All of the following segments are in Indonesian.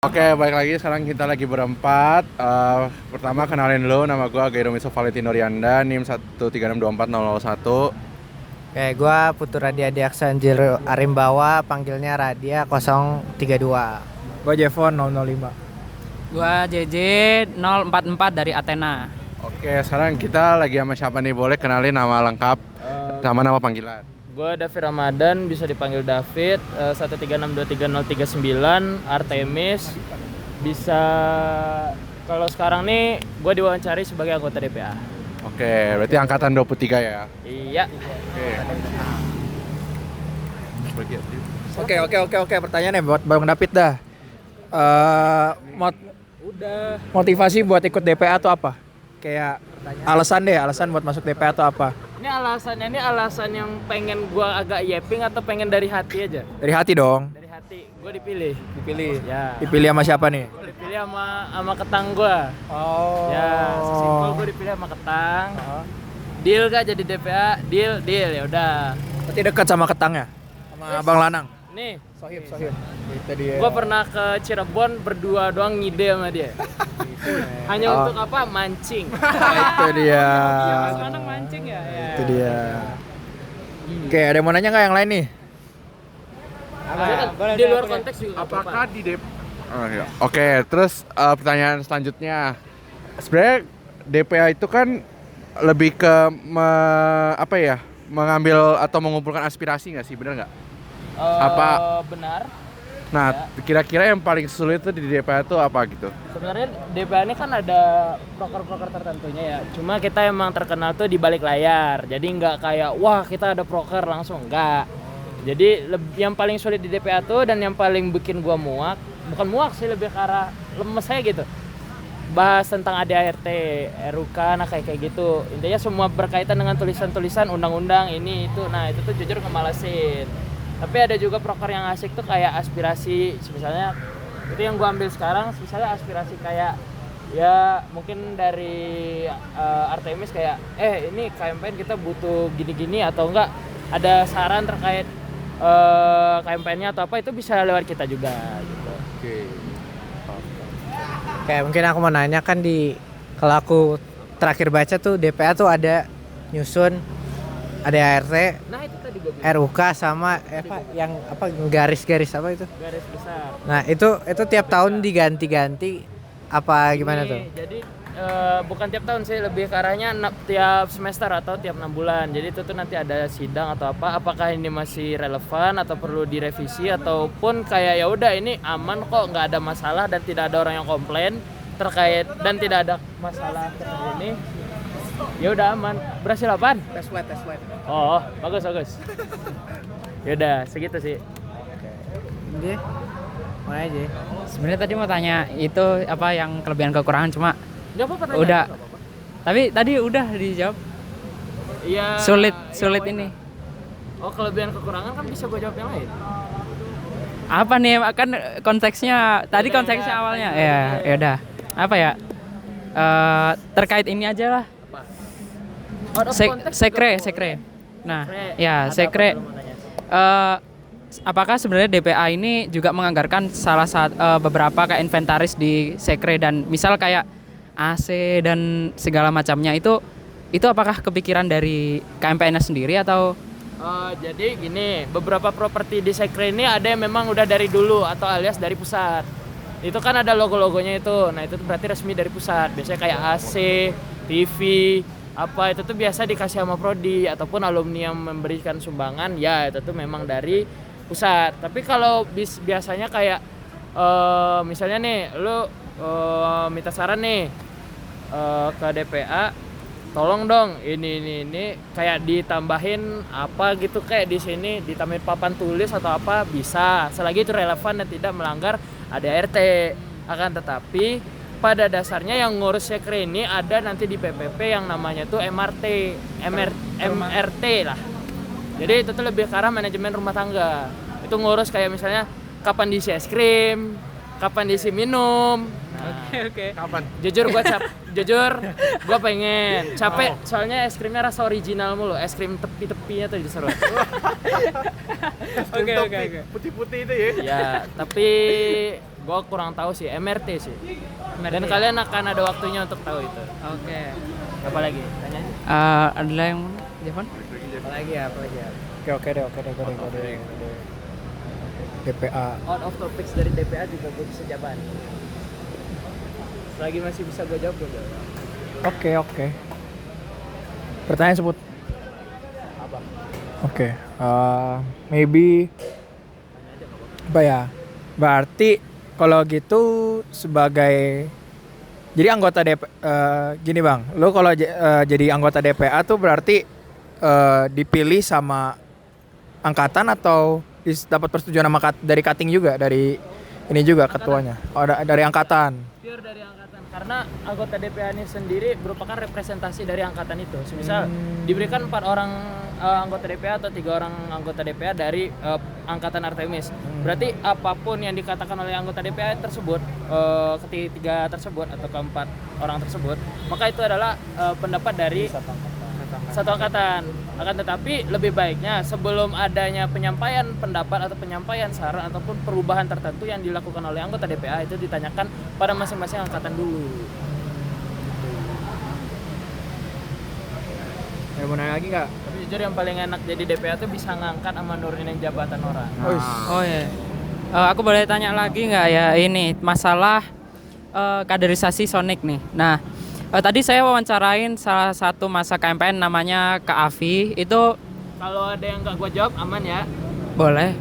Oke, balik lagi. Sekarang kita lagi berempat. Pertama kenalin lo, nama gue Gairomiso Valentino Rianda, NIM 1362401. Oke, gua Putu Radia Diaksanjir Arimbawa, panggilnya Radia 032. Gua Jevon 005. Gua JJ 044 dari Athena. Oke, sekarang kita lagi sama siapa nih? Boleh kenalin nama lengkap sama nama panggilan. Gue David Ramadan, bisa dipanggil David, 136230339, Artemis. Bisa, kalau sekarang nih gue diwawancari sebagai anggota DPA. Oke, berarti angkatan 23 ya? Iya. Oke. Pertanyaannya buat Bang David dah. Motivasi buat ikut DPA tuh apa? Kayak alasan buat masuk DPA tuh apa? Ini alasan yang pengen gue agak yeping atau pengen dari hati aja? Dari hati dong. Dari hati, gue dipilih. Ya. Dipilih sama siapa nih? Gue dipilih sama ketang gue. Oh. Ya, sesimpel gue dipilih sama ketang. Deal gak jadi DPA? Deal ya udah. Berarti dekat sama ketangnya? Sama Bang Lanang? Nih, Sohib. Itu dia. gue pernah ke Cirebon berdua doang ngide sama dia. Hanya untuk apa? Mancing. Itu dia. Sekarang mancing ya. Itu dia. Oke, ada yang mau nanya nggak yang lain nih? Di luar konteks juga. Apakah di Oh, iya. Oke, terus pertanyaan selanjutnya. Sebenarnya DPA itu kan lebih ke mengambil atau mengumpulkan aspirasi nggak sih, bener nggak? Benar. Nah, kira-kira yang paling sulit tuh di DPA itu apa gitu? Sebenarnya DPA ini kan ada proker-proker tertentunya ya. Cuma kita emang terkenal tuh di balik layar. Jadi nggak kayak wah kita ada proker langsung, enggak. Jadi yang paling sulit di DPA tuh dan yang paling bikin gua muak, bukan muak sih, lebih ke arah lemes saya gitu. Bahas tentang ADART, RUK, nah kayak gitu. Intinya semua berkaitan dengan tulisan-tulisan undang-undang ini itu. Nah, itu tuh jujur ngemalasin. Tapi ada juga proker yang asik tuh kayak aspirasi, misalnya itu yang gua ambil sekarang, misalnya aspirasi kayak ya mungkin dari Artemis kayak ini KMPN kita butuh gini-gini atau enggak ada saran terkait KMPN-nya atau apa, itu bisa lewat kita juga gitu. Oke, mungkin aku mau nanya kan kalau aku terakhir baca tuh DPA tuh ada nyusun ada ART, Nah, itu tadi gua bilang. RUK sama yang garis-garis apa itu? Garis besar. Nah, itu tiap tahun diganti-ganti apa gimana tuh? Jadi bukan tiap tahun sih, lebih ke arahnya tiap semester atau tiap 6 bulan. Jadi itu tuh nanti ada sidang atau apa, apakah ini masih relevan atau perlu direvisi ataupun kayak ya udah ini aman kok, nggak ada masalah dan tidak ada orang yang komplain terkait dan tidak ada masalah seperti ini. Ya udah aman. Berhasil apaan? Tes wet. Oh, bagus. Ya udah, segitu sih. Dia mau aja. Sebenarnya tadi mau tanya itu apa yang kelebihan kekurangan, cuma Enggak apa-apa tanya. udah. Tapi tadi udah dijawab. Iya. Sulit ini. Oh, kelebihan kekurangan kan bisa gue jawab yang lain. Apa nih kan konteksnya tadi Udah, konteksnya ya, awalnya. tanya. Ya udah. Apa ya? Terkait ini aja lah. Out of context juga Sekre. Nah, boleh. ya Ada sekre. apa lu mau tanya? Apakah sebenarnya DPA ini juga menganggarkan salah satu beberapa kayak inventaris di sekre dan misal kayak AC dan segala macamnya itu apakah kepikiran dari KMPN sendiri atau Jadi gini, beberapa properti di sekre ini ada yang memang udah dari dulu atau alias dari pusat. Itu kan ada logo-logonya itu. Nah, itu tuh berarti resmi dari pusat. Biasanya kayak AC, TV, apa itu tuh biasa dikasih sama prodi ataupun alumni yang memberikan sumbangan, ya itu tuh memang dari pusat. Tapi kalau biasanya kayak misalnya nih lu minta saran nih ke DPA, tolong dong ini kayak ditambahin apa gitu, kayak di sini ditambahin papan tulis atau apa, bisa selagi itu relevan dan tidak melanggar ADART. Akan tetapi pada dasarnya yang ngurus sekre ini ada nanti di PPP yang namanya tuh MRT lah. Jadi itu tuh lebih ke arah manajemen rumah tangga. Itu ngurus kayak misalnya kapan diisi es krim, kapan diisi minum. Oke. Kapan? Jujur gua pengen capek soalnya es krimnya rasa original mulu, es krim tepi-tepinya tuh diseru. Oke. Putih-putih itu ya. Ya, tapi Gue kurang tahu sih, MRT sih. Dan MRT. kalian akan ada waktunya untuk tahu itu. Oke. Apa lagi? Tanya aja. Ada yang Jepon? Apalagi ya, apalagi ya. Oke deh. DPA. Out of topics dari DPA juga gue bisa jawaban. Selagi masih bisa gue jawab, gue jawab. Oke. Pertanyaan sebut. Apa? Oke. Maybe apa ya? Berarti kalau gitu sebagai jadi anggota gini Bang, lu kalau jadi anggota DPA tuh berarti dipilih sama angkatan atau dapat persetujuan sama dari cutting juga, dari ini juga ketuanya. Oh, dari angkatan. Pure dari angkatan. Karena anggota DPA ini sendiri merupakan representasi dari angkatan itu. Misal diberikan 4 orang anggota DPA atau 3 orang anggota DPA dari angkatan Artemis. Berarti apapun yang dikatakan oleh anggota DPA tersebut, ketiga tersebut atau keempat orang tersebut, maka itu adalah pendapat dari satu angkatan. Akan tetapi lebih baiknya sebelum adanya penyampaian pendapat atau penyampaian saran ataupun perubahan tertentu yang dilakukan oleh anggota DPA itu ditanyakan pada masing-masing angkatan dulu. Ya, mau nanya lagi nggak? Tapi jujur yang paling enak jadi DPA tuh bisa ngangkat sama nurunin jabatan orang. Oh ya. Aku boleh tanya lagi nggak ya ini masalah kaderisasi Sonic nih. Nah, tadi saya wawancarain salah satu masa KMPN namanya Kak Afi itu. Kalau ada yang nggak gue jawab aman ya. Boleh.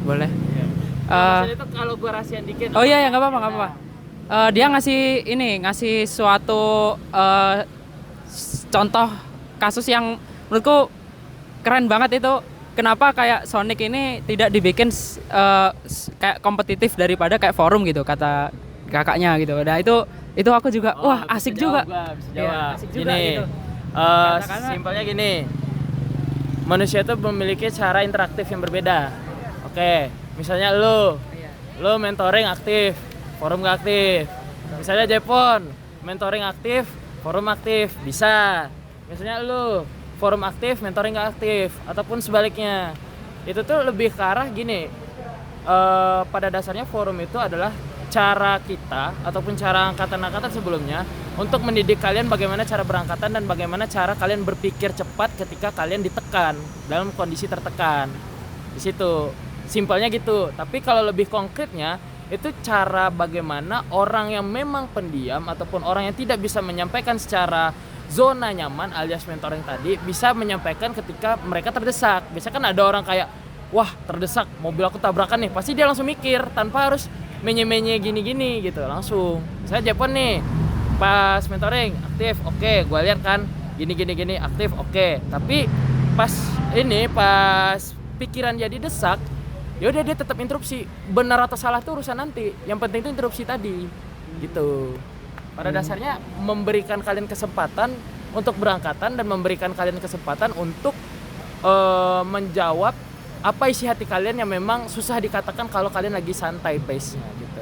Maksudnya itu kalau gue rahasian dikit. Oh iya ya nggak apa-apa. Dia ngasih suatu contoh kasus yang menurutku keren banget itu. Kenapa kayak Sonic ini tidak dibikin kayak kompetitif daripada kayak forum gitu kata kakaknya gitu. Nah itu aku juga wah asik juga. Bisa jawab. Iya, asik juga Gini, gitu. simpelnya gini. Manusia itu memiliki cara interaktif yang berbeda. Oke, misalnya lo mentoring aktif, forum gak aktif. Misalnya Jepon, mentoring aktif, forum aktif, bisa. Misalnya lo forum aktif, mentoring gak aktif, ataupun sebaliknya. Itu tuh lebih ke arah gini. Pada dasarnya forum itu adalah cara kita ataupun cara angkatan-angkatan sebelumnya untuk mendidik kalian bagaimana cara berangkatan dan bagaimana cara kalian berpikir cepat ketika kalian ditekan dalam kondisi tertekan. Di situ simpelnya gitu. Tapi kalau lebih konkretnya itu cara bagaimana orang yang memang pendiam ataupun orang yang tidak bisa menyampaikan secara zona nyaman alias mentoring tadi bisa menyampaikan ketika mereka terdesak. Biasanya kan ada orang kayak wah terdesak mobil aku tabrakan nih, pasti dia langsung mikir tanpa harus menye-menye gini-gini gitu langsung. Saya Jepon nih pas mentoring aktif, oke, gue lihat kan gini aktif, oke. Tapi pas pikiran jadi desak, yaudah dia tetap interupsi. Benar atau salah tuh urusan nanti. Yang penting itu interupsi tadi, gitu. Pada dasarnya memberikan kalian kesempatan untuk berangkatan dan memberikan kalian kesempatan untuk menjawab apa isi hati kalian yang memang susah dikatakan kalau kalian lagi santai pace-nya gitu.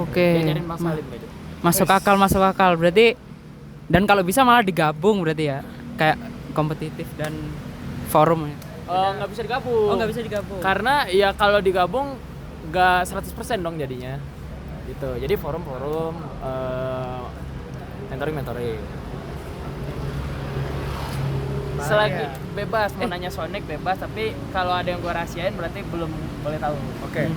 Oke. Diajarin Mas Salim gitu. Masuk akal. Berarti dan kalau bisa malah digabung berarti ya. Kayak kompetitif dan forum ya. Nggak bisa digabung. Oh, nggak bisa digabung. Karena ya kalau digabung nggak 100% dong jadinya. Gitu. Jadi forum-forum mentoring. Selagi bebas mau nanya Sonic bebas, tapi kalau ada yang gua rahasiain berarti belum boleh tahu. Oke.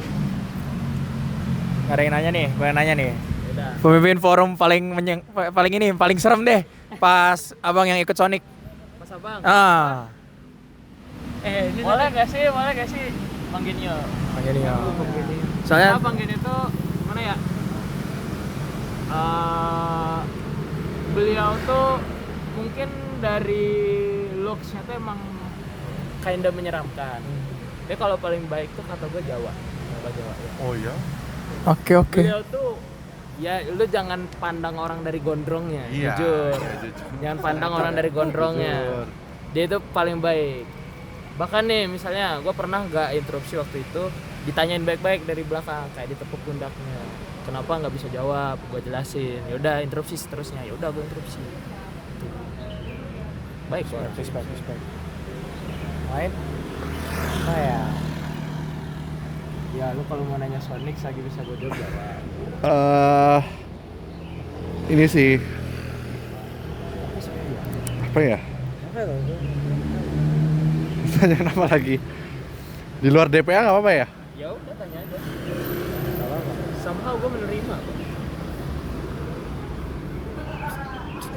Nggak ada yang nanya nih, gue nanya nih. Udah. Pemimpin forum paling serem deh pas abang yang ikut Sonic. Mas Abang. Ini Boleh gak sih Bang Genio? Soalnya Bang Genio itu mana ya? Beliau tuh mungkin dari looks-nya tuh emang kinda menyeramkan. Tapi kalau paling baik tuh kata gue Jawa. Ya. Oh iya. Oke. Beliau tuh ya lu jangan pandang orang dari gondrongnya, jujur. Jangan pandang orang dari gondrongnya. Dia itu paling baik. Bahkan nih misalnya gue pernah nggak interupsi waktu itu, ditanyain baik-baik dari belakang kayak ditepuk pundaknya. Kenapa nggak bisa jawab? Gue jelasin. Ya udah interupsi seterusnya. Ya udah gue interupsi. Baik, respect. Lain? Nah ya. Ya lu kalau mau nanya Sonic lagi bisa gue jawab. Ini sih apa ya? Tanya nama lagi. Di luar DPA nggak apa-apa ya? Ya udah tanya aja. Somehow gue menerima kok.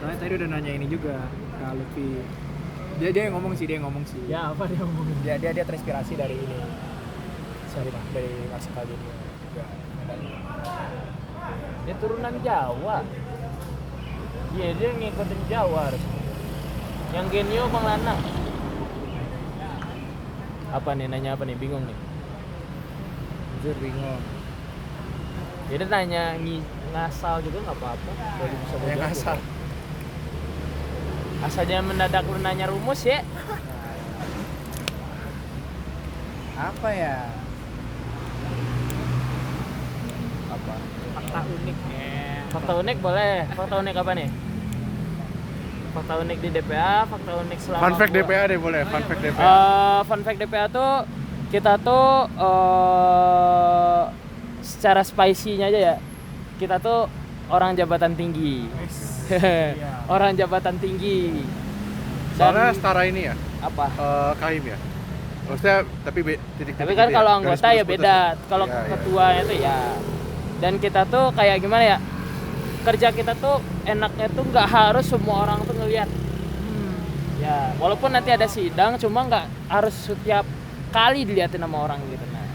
Soalnya tadi udah nanya ini juga ke Lutfi. Dia yang ngomong sih. Ya apa dia ngomongin? Dia terinspirasi dari ini. Sorry Pak, dari Marsikal ini juga. Dia turunan Jawa. Iya dia ngikutin Jawa harusnya. Yang Genio Bang Lana. Apa nih nanya apa nih? Bingung nih. Jujur bingung. Ya dia nanya ngasal juga nggak apa-apa. Kalau bisa gue jawab. Ngasal. Asalnya mendadak lu nanya rumus ya. Apa ya? Apa? Fakta unik. Fakta unik boleh. Fakta unik apa nih? Fakta unik di DPA, fakta unik selama Fun fact gua- DPA deh boleh. Fun fact DPA. Fun fact DPA tuh kita tuh secara spicy-nya aja ya. Kita tuh orang jabatan tinggi. Orang jabatan tinggi. Soalnya setara ini ya, Apa? Kahim ya. Maksudnya tapi titik-titik Tapi kan gitu kalau ya, anggota garis ya putus-putus beda. ya. Kalau Iya, iya. ketuanya tuh ya. Dan kita tuh kayak gimana ya? Kerja kita tuh enaknya tuh nggak harus semua orang tuh ngelihat. Ya, walaupun nanti ada sidang, cuma nggak harus setiap kali dilihatin sama orang gitu. Nah,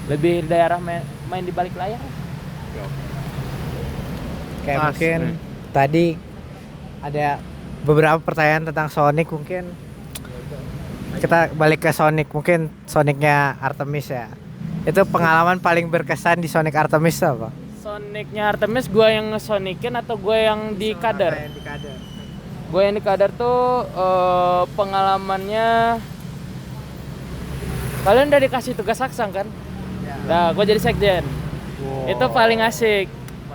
lebih daerah main di balik layar. Kayak Mas, mungkin nih. tadi ada beberapa pertanyaan tentang Sonic, mungkin kita balik ke Sonic, mungkin Sonicnya Artemis ya. Itu pengalaman paling berkesan di Sonic Artemis tuh apa? Sonicnya Artemis gue yang ngesonikin atau gue yang di kader? Di kader. Gue yang di kader tuh pengalamannya kalian udah dikasih tugas saksang kan? Nah, gue jadi sekjen. Itu paling asik.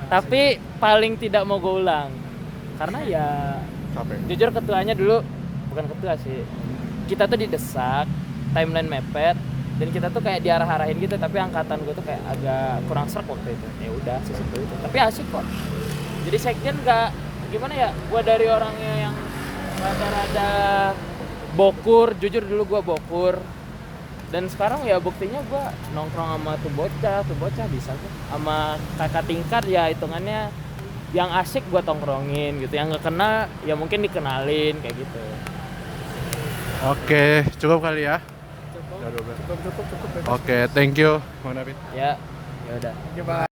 Tapi paling tidak mau gue ulang. Karena ya Capek. jujur ketuanya dulu bukan ketua sih. Kita tuh didesak, timeline mepet, dan kita tuh kayak diarah-arahin gitu. Tapi angkatan gue tuh kayak agak kurang serk waktu itu. Ya udah sesimpel itu. Tapi asik kok. Jadi sekjen nggak gimana ya? Gue dari orangnya yang rada-rada bokur, jujur dulu gue bokur. Dan sekarang ya buktinya gue nongkrong sama tuh bocah bisa tuh. Sama kakak tingkat ya hitungannya yang asik gue tongkrongin gitu, yang nggak kenal ya mungkin dikenalin kayak gitu. Oke, cukup kali ya. Cukup. Oke, thank you, Bang David. Ya udah. Coba